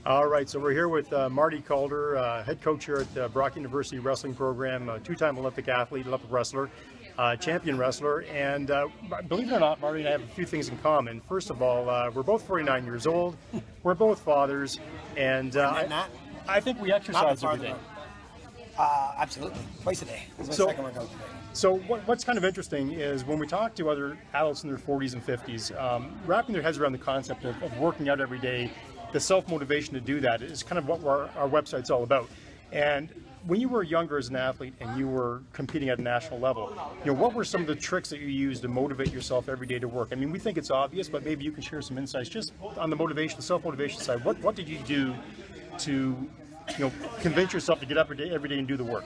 All right, so we're here with Marty Calder, head coach here at the Brock University Wrestling Program, two-time Olympic athlete, Olympic wrestler, champion wrestler, and believe it or not, Marty and I have a few things in common. First of all, we're both 49 years old, we're both fathers, and I think we exercise every day. Absolutely, twice a day. This is my second workout today. So what's kind of interesting is when we talk to other adults in their 40s and 50s, wrapping their heads around the concept of working out every day, the self-motivation to do that is kind of what our website's all about. And when you were younger as an athlete and you were competing at a national level, what were some of the tricks that you used to motivate yourself every day to work? I mean, we think it's obvious, but maybe you can share some insights just on the motivation, self-motivation side. What did you do to convince yourself to get up every day and do the work?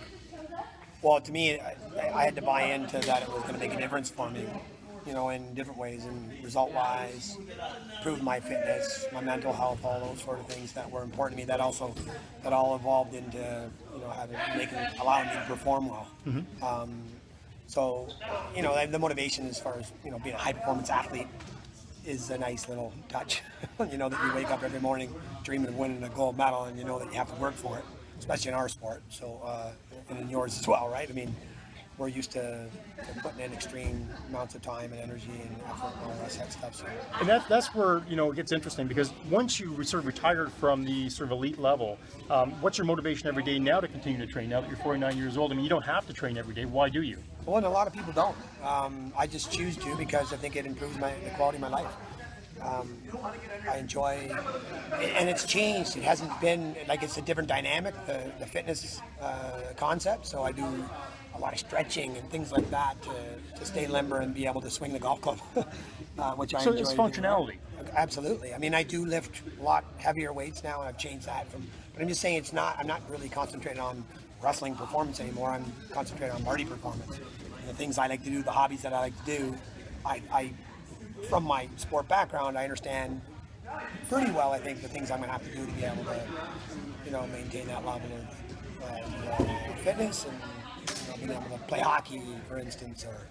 Well, to me, I had to buy into that it was going to make a difference for me, in different ways, and result-wise, improve my fitness, my mental health, all those sort of things that were important to me. That all evolved into, allowing me to perform well. Mm-hmm. So, the motivation as far as being a high-performance athlete is a nice little touch. That you wake up every morning dreaming of winning a gold medal, and that you have to work for it, especially in our sport. So, and in yours as well, right? I mean, we're used to putting in extreme amounts of time and energy and effort and all that stuff. So. And that's where it gets interesting, because once you sort of retired from the sort of elite level, what's your motivation every day now to continue to train? Now that you're 49 years old, I mean, you don't have to train every day. Why do you? Well, and a lot of people don't. I just choose to because I think it improves the quality of my life. I enjoy, and it's changed. It hasn't been like it's a different dynamic, the fitness concept. So I do a lot of stretching and things like that to stay limber and be able to swing the golf club, which I enjoy. So it's functionality. Absolutely. I mean, I do lift a lot heavier weights now, and I've changed that but I'm just saying I'm not really concentrating on wrestling performance anymore. I'm concentrating on Marty performance. And the things I like to do, the hobbies that I like to do, I from my sport background, I understand pretty well, I think, the things I'm going to have to do to be able to, maintain that level of fitness and being able to play hockey, for instance, or,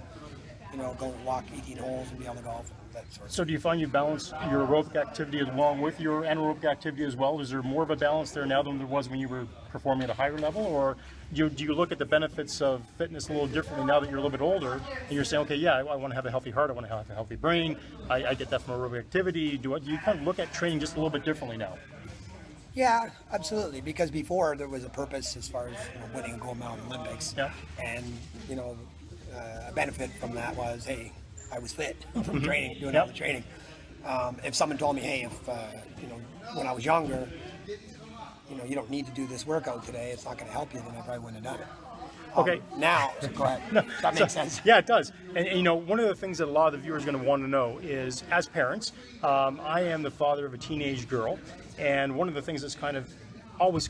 go walk 18 holes and be able to golf. That sort of So do you find you balance your aerobic activity along with your anaerobic activity as well? Is there more of a balance there now than there was when you were performing at a higher level? Or do you look at the benefits of fitness a little differently now that you're a little bit older and you're saying, okay, yeah, I want to have a healthy heart, I want to have a healthy brain, I get that from aerobic activity. Do you kind of look at training just a little bit differently now? Yeah, absolutely. Because before there was a purpose as far as winning a gold medal in the Olympics, yeah. And a benefit from that was, hey, I was fit from training, doing Yep. all the training. If someone told me, hey, when I was younger, you don't need to do this workout today, it's not going to help you, then I probably wouldn't have done it. Okay. Now, so go ahead. No, that makes sense. Yeah, it does. And one of the things that a lot of the viewers are going to want to know is, as parents, I am the father of a teenage girl, and one of the things that's always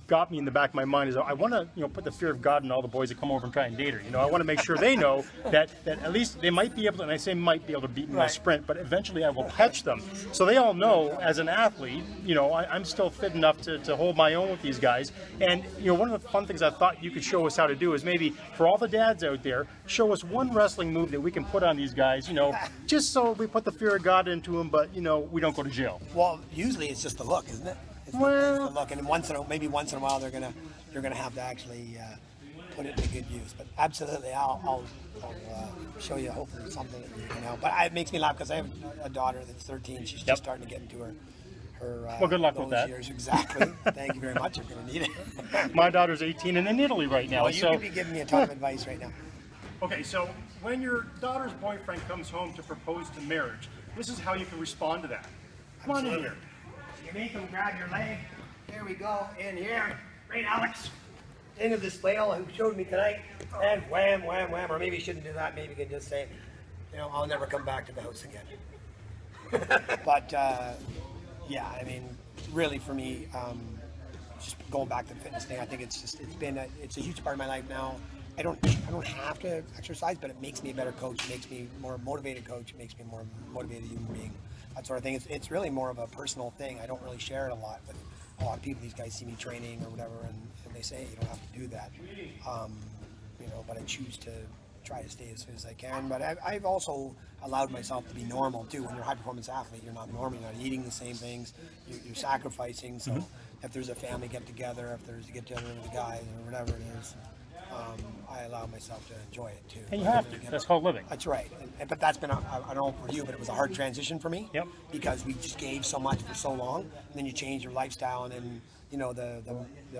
got me in the back of my mind is I want to put the fear of God in all the boys that come over and try and date her. I want to make sure they know that at least they might be able to, and I say might be able to beat me in a sprint, but eventually I will catch them. So they all know, as an athlete, I'm still fit enough to hold my own with these guys. And one of the fun things I thought you could show us how to do is maybe for all the dads out there, show us one wrestling move that we can put on these guys, just so we put the fear of God into them, but we don't go to jail. Well, usually it's just the look, isn't it? It's the look, and maybe once in a while you're gonna have to actually put it to good use. But absolutely, I'll show you hopefully something that you can help. But it makes me laugh because I have a daughter that's 13. She's just starting to get into her. Well, good luck with that. Years. Exactly. Thank you very much. You're going to need it. My daughter's 18 and in Italy right now. Well, you could be giving me a ton of advice right now. Okay, so when your daughter's boyfriend comes home to propose to marriage, this is how you can respond to that. Come on in here. You make him grab your leg. There we go. In here. Right, Alex. Into this flail who showed me tonight. And wham, wham, wham. Or maybe you shouldn't do that. Maybe you can just say, I'll never come back to the house again. But, yeah, I mean, really for me, just going back to the fitness thing, I think it's a huge part of my life now. I don't have to exercise, but it makes me a better coach. It makes me a more motivated coach. It makes me a more motivated human being. That sort of thing. It's really more of a personal thing. I don't really share it a lot with a lot of people. These guys see me training or whatever, and they say you don't have to do that. But I choose to try to stay as fit as I can. But I've also allowed myself to be normal too. When you're a high performance athlete, you're not normal. You're not eating the same things. You're sacrificing. So if there's a family get together, if there's a get together with the guys or whatever it is, I allow myself to enjoy it too. And you have to. That's called living. That's right. But that's been, I don't know for you, but it was a hard transition for me. Yep. Because we just gave so much for so long, and then you change your lifestyle, and then, you know, the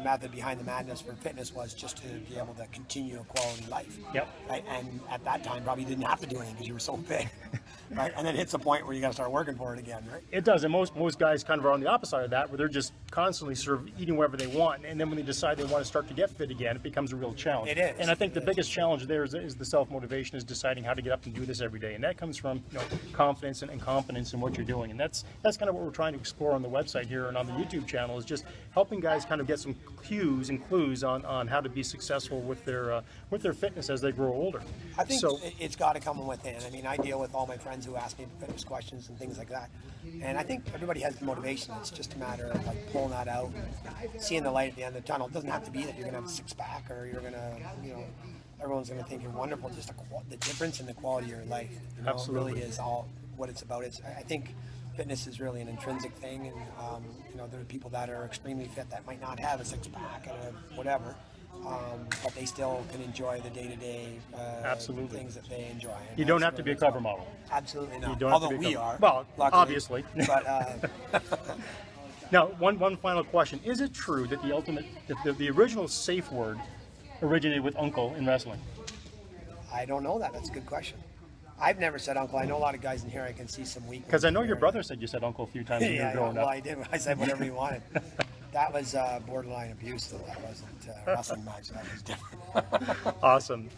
method behind the madness for fitness was just to be able to continue a quality life. Yep. Right? And at that time, probably didn't have to do anything because you were so fit. Right? And then it hits a point where you got to start working for it again, right? It does, and most guys kind of are on the opposite side of that, where they're just constantly sort of eating whatever they want, and then when they decide they want to start to get fit again, it becomes a real challenge. It is. And I think the biggest challenge there is the self-motivation, is deciding how to get up and do this every day, and that comes from, you know, confidence and competence in what you're doing, and that's kind of what we're trying to explore on the website here and on the YouTube channel, is just helping guys kind of get some cues and clues on how to be successful with their fitness as they grow older. I think so. It's got to come from within. I mean, I deal with all my friends who ask me fitness questions and things like that. And I think everybody has the motivation. It's just a matter of like pulling that out, seeing the light at the end of the tunnel. It doesn't have to be that you're going to have a six-pack or you're going to, you know, everyone's going to think you're wonderful. Just the difference in the quality of your life, you know, Absolutely. really is all what it's about. I think fitness is really an intrinsic thing, and you know, there are people that are extremely fit that might not have a six-pack and whatever. But they still can enjoy the day-to-day Absolutely. things that they enjoy. And You don't have that's to be a really cover model. Absolutely not. You don't have to Although be we cover- are. Well, luckily. obviously. But Now, one final question: is it true that the original safe word originated with uncle in wrestling? I don't know that. That's a good question. I've never said uncle. I know a lot of guys in here. I can see some weakness. Because I know here. your brother said you said uncle a few times when you were Yeah, growing well, up. I did. I said whatever he wanted. That was borderline abuse, though. That wasn't a wrestling match. That was different. Awesome.